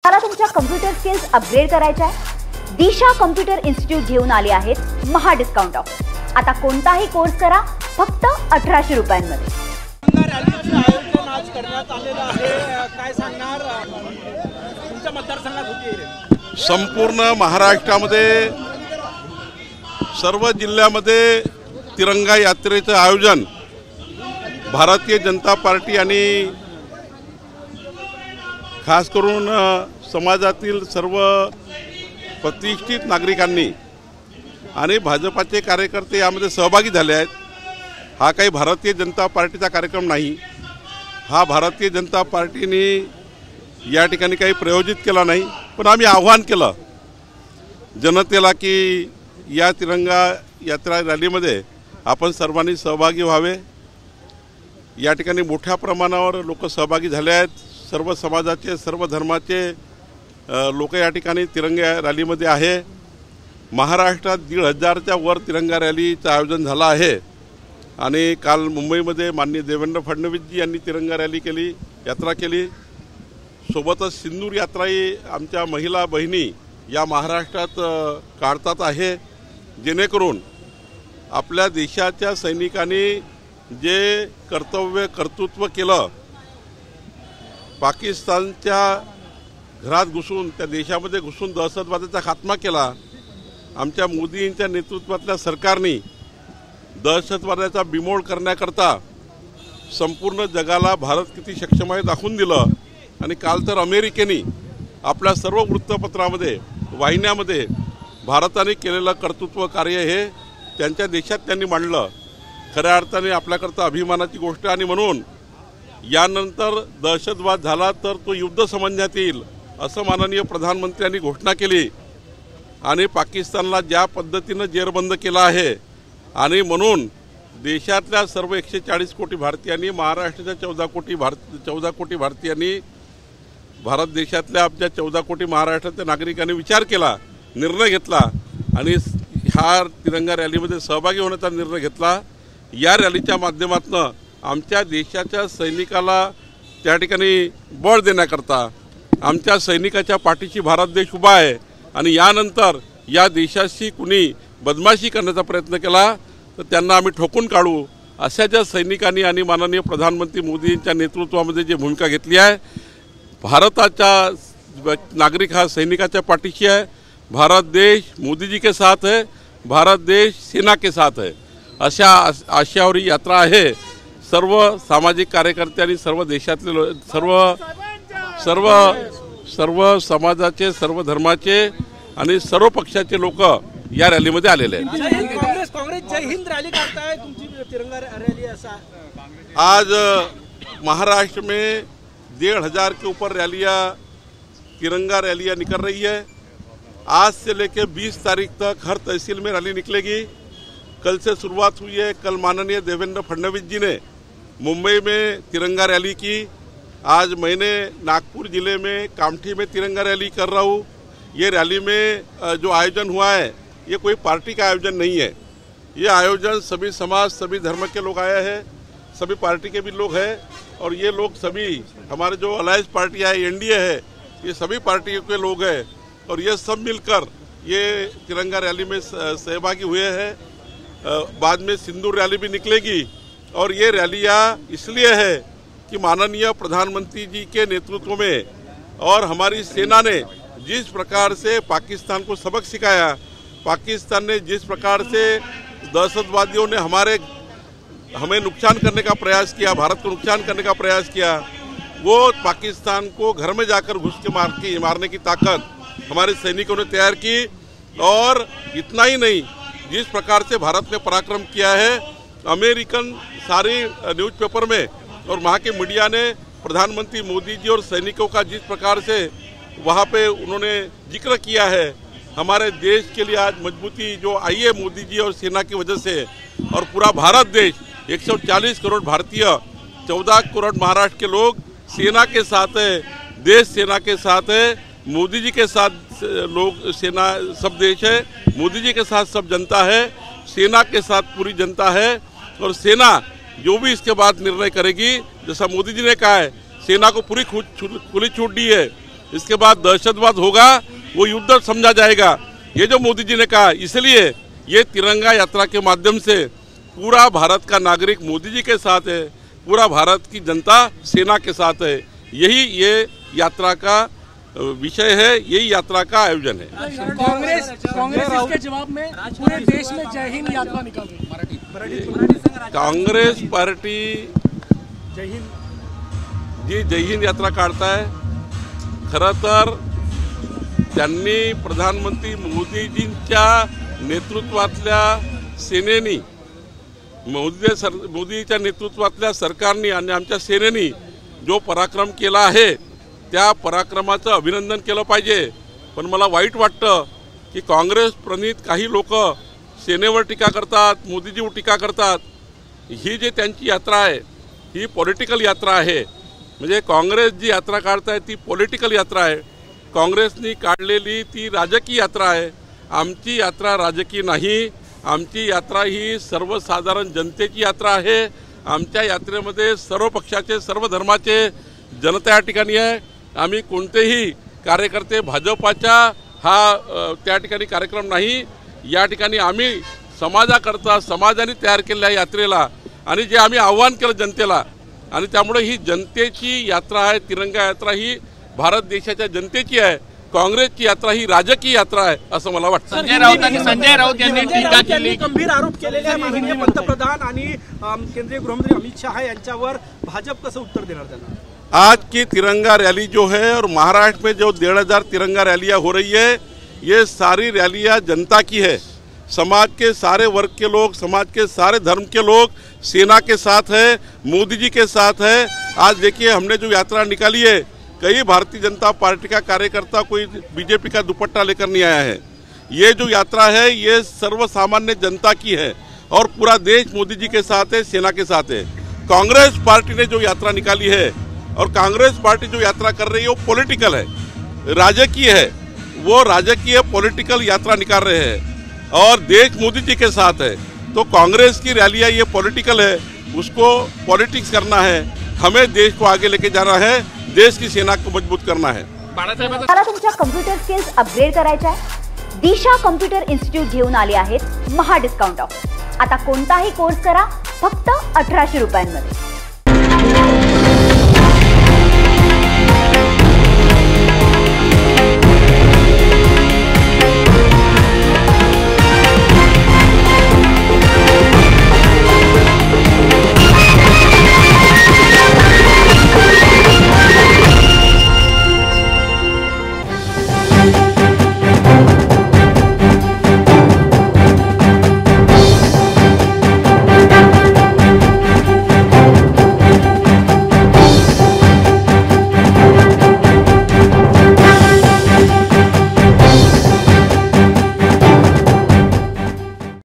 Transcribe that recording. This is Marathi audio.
मला तुमच्या कम्प्युटर स्किल्स अपग्रेड करायच्या आहे? दिशा कम्प्युटर इन्स्टिट्यूट घेऊन आले आहेत महा डिस्काउंट ऑफर। आता कोणताही कोर्स करा फक्त 1800 रुपयांमध्ये। रॅलीचं आयोजन आज करण्यात आलेलं आहे, काय सांगणार? तुमच्या मतदारसंघात होती? संपूर्ण महाराष्ट्रामध्ये सर्व जिल्ह्यामध्ये तिरंगा यात्रेचं आयोजन भारतीय जनता पार्टी आणि खास करून समाजातील सर्व प्रतिष्ठित नागरिकांनी आणि भाजपाचे कार्यकर्ते यामध्ये सहभागी झाले आहेत। हा काही भारतीय जनता पार्टीचा कार्यक्रम नाही, हा भारतीय जनता पार्टीने या ठिकाणी काही प्रयोजित केला नाही, पण आम्ही आव्हान केलं जनतेला की या तिरंगा यात्रा रॅलीमध्ये आपण सर्वांनी सहभागी व्हावे। या ठिकाणी मोठ्या प्रमाणावर लोक सहभागी झाले आहेत। सर्व समाजाचे सर्व धर्माचे लोक या ठिकाणी तिरंगा रॅलीमध्ये आहे। महाराष्ट्रात 1,500च्या वर तिरंगा रॅलीचं आयोजन झालं आहे आणि काल मुंबईमध्ये माननीय देवेंद्र फडणवीसजी यांनी तिरंगा रॅली केली, यात्रा केली। सोबतच सिंदूर यात्राही आमच्या महिला बहिणी या महाराष्ट्रात काढतात आहे, जेणेकरून आपल्या देशाच्या सैनिकांनी जे कर्तृत्व केलं, पाकिस्तानच्या घरात घुसून त्या देशामध्ये घुसून दहशतवादाचा खात्मा केला, आमच्या मोदींच्या नेतृत्वातल्या सरकारने दहशतवादाचा बिमोड करण्याकरता संपूर्ण जगाला भारत किती सक्षम आहे दाखवून दिलं। आणि काल तर अमेरिकेने आपल्या सर्व वृत्तपत्रामध्ये वाहिन्यामध्ये भारताने केलेलं कर्तृत्व कार्य हे त्यांच्या देशात त्यांनी मांडलं। खऱ्या अर्थाने आपल्याकरता अभिमानाची गोष्ट। आणि म्हणून यानंतर दहशतवाद झाला तर तो युद्ध समजण्यात येईल असं माननीय प्रधानमंत्र्यांनी घोषणा केली आणि पाकिस्तानला ज्या पद्धतीनं जेरबंद केला आहे आणि म्हणून देशातल्या सर्व 140 कोटी भारतीयांनी, महाराष्ट्राच्या 14 कोटी भारतीयांनी, भारत देशातल्या आपल्या 14 कोटी महाराष्ट्रातल्या नागरिकांनी विचार केला, निर्णय घेतला आणि ह्या तिरंगा रॅलीमध्ये सहभागी होण्याचा निर्णय घेतला। या रॅलीच्या माध्यमातून आमच्या देशाच्या सैनिकाला त्या ठिकाणी बळ देण्याकरता आमच्या सैनिकाच्या पाठीशी भारत देश उभा आहे आणि यानंतर या देशाशी कुणी बदमाशी करण्याचा प्रयत्न केला तर त्यांना आम्ही ठोकून काढू अशा ज्या सैनिकांनी आणि माननीय प्रधानमंत्री मोदींच्या नेतृत्वामध्ये जी भूमिका घेतली आहे, भारताचा नागरिक हा सैनिकाच्या पाठीशी आहे। भारत देश मोदी जी के साथ है, भारत देश सेना के साथ है, अशा आशयावर ही यात्रा आहे। सर्व सामाजिक कार्यकर्ते आणि सर्व देशातले सर्व समाजाचे, सर्व धर्माचे आणि सर्व पक्षाचे लोक या रॅलीमध्ये आलेले आहेत। काँग्रेस जय हिंद रॅली करताय, तुमची तिरंगा रॅली असा आज महाराष्ट्र में 1,500 के ऊपर रैलियाँ, तिरंगा रैलियाँ निकल रही है। आज से लेकर 20 तारीख तक हर तहसील में रैली निकलेगी। कल से शुरुआत हुई है। कल माननीय देवेंद्र फडणवीस जी ने मुंबई में तिरंगा रैली की। आज मैंने नागपुर जिले में कामठी में तिरंगा रैली कर रहा हूँ। ये रैली में जो आयोजन हुआ है ये कोई पार्टी का आयोजन नहीं है, ये आयोजन सभी समाज, सभी धर्म के लोग आए हैं, सभी पार्टी के भी लोग हैं और ये लोग सभी हमारे जो अलायंस पार्टी है, एनडीए है, ये सभी पार्टियों के लोग हैं और ये सब मिलकर ये तिरंगा रैली में सहभागी हुए हैं। बाद में सिंदूर रैली भी निकलेगी और ये रैलियाँ इसलिए है कि माननीय प्रधानमंत्री जी के नेतृत्व में और हमारी सेना ने जिस प्रकार से पाकिस्तान को सबक सिखाया, पाकिस्तान ने जिस प्रकार से दहशतवादियों ने हमें नुकसान करने का प्रयास किया, भारत को नुकसान करने का प्रयास किया, वो पाकिस्तान को घर में जाकर घुस के मारने की ताकत हमारे सैनिकों ने तैयार की। और इतना ही नहीं, जिस प्रकार से भारत ने पराक्रम किया है, अमेरिकन सारी न्यूज़पेपर में और वहाँ के मीडिया ने प्रधानमंत्री मोदी जी और सैनिकों का जिस प्रकार से वहाँ पे उन्होंने जिक्र किया है, हमारे देश के लिए आज मजबूती जो आई है मोदी जी और सेना की वजह से, और पूरा भारत देश 140 करोड़ भारतीय, 14 करोड़ महाराष्ट्र के लोग सेना के साथ है, देश सेना के साथ है, मोदी जी के साथ लोग, सेना सब देश है, मोदी जी के साथ सब जनता है, सेना के साथ पूरी जनता है। और सेना जो भी इसके बाद निर्णय करेगी, जैसा मोदी जी ने कहा है, सेना को पूरी खुली छूट दी है इसके बाद दहशतवाद होगा वो युद्ध समझा जाएगा। ये जो मोदी जी ने कहा, इसलिए ये तिरंगा यात्रा के माध्यम से पूरा भारत का नागरिक मोदी जी के साथ है, पूरा भारत की जनता सेना के साथ है। यही ये यात्रा का विषय है, यही यात्रा का आयोजन है। कांग्रेस इसके जवाब में पूरे देश में जय हिंद यात्रा निकाल रही है। कांग्रेस पार्टी जय हिंद जी जय हिंद यात्रा काढता है। खरं तर त्यांनी प्रधानमंत्री मोदीजींच्या नेतृत्वातल्या सेनेनी मोदीच्या नेतृत्वातल्या सरकारनी आणि आमच्या सेनेनी जो पराक्रम केला आहे त्या पराक्रमाचं अभिनंदन केलं पाहिजे। पण मला वाईट वाटतं की काँग्रेस प्रणित काही लोक सेनेवर टीका करतात, मोदीजीवर टीका करतात। ही जी त्यांची यात्रा आहे ही पॉलिटिकल यात्रा आहे। म्हणजे काँग्रेस जी यात्रा काढताय ती पॉलिटिकल यात्रा आहे, काँग्रेसनी काढलेली ती राजकीय यात्रा आहे। आमची यात्रा राजकीय नाही, आमची यात्रा ही सर्वसाधारण जनतेची यात्रा आहे। आमच्या यात्रेमध्ये सर्व पक्षाचे सर्व धर्माचे जनता या ठिकाणी आहे। आम्ही कोणतेही कार्यकर्ते भाजपाच्या हा त्या ठिकाणी कार्यक्रम नाही। या ठिकाणी आम्ही समाजाकरता समाजाने तयार केलेल्या यात्रेला आणि जे आम्ही आव्हान केलं जनतेला आणि त्यामुळे ही जनतेची यात्रा आहे। तिरंगा यात्रा ही भारत देशाच्या जनतेची आहे। काँग्रेसची यात्रा ही राजकीय यात्रा आहे असं मला वाटतं। संजय राऊत यांनी टीका केली, गंभीर आरोप केलेले आहे माननीय पंतप्रधान आणि केंद्रीय गृहमंत्री अमित शाह यांच्यावर। भाजप कसं उत्तर देणार त्यांना? आज की तिरंगा रैली जो है और महाराष्ट्र में जो 1,500 तिरंगा रैलियां हो रही है, ये सारी रैलियां जनता की है। समाज के सारे वर्ग के लोग, समाज के सारे धर्म के लोग सेना के साथ है, मोदी जी के साथ है। आज देखिए हमने जो यात्रा निकाली है, कई भारतीय जनता पार्टी का कार्यकर्ता कोई बीजेपी का दुपट्टा लेकर नहीं आया है। ये जो यात्रा है ये सर्वसामान्य जनता की है और पूरा देश मोदी जी के साथ है, सेना के साथ है। कांग्रेस पार्टी ने जो यात्रा निकाली है और कांग्रेस पार्टी जो यात्रा कर रही है वो पॉलिटिकल है, राजकीय है। वो राजकीय पॉलिटिकल यात्रा निकाल रहे हैं और देश मोदी जी के साथ है। तो कांग्रेस की रैलियां ये पॉलिटिकल है, उसको पॉलिटिक्स करना है। हमें देश को आगे लेके जाना है, देश की सेना को मजबूत करना है। मला तुमच्या कम्प्युटर स्किल्स अपग्रेड करायच्या आहे? दिशा कम्प्युटर इन्स्टिट्यूट घेऊन आले आहेत महा डिस्काउंट ऑफ। आता कोणताही कोर्स करा फक्त 1800 रुपयांमध्ये।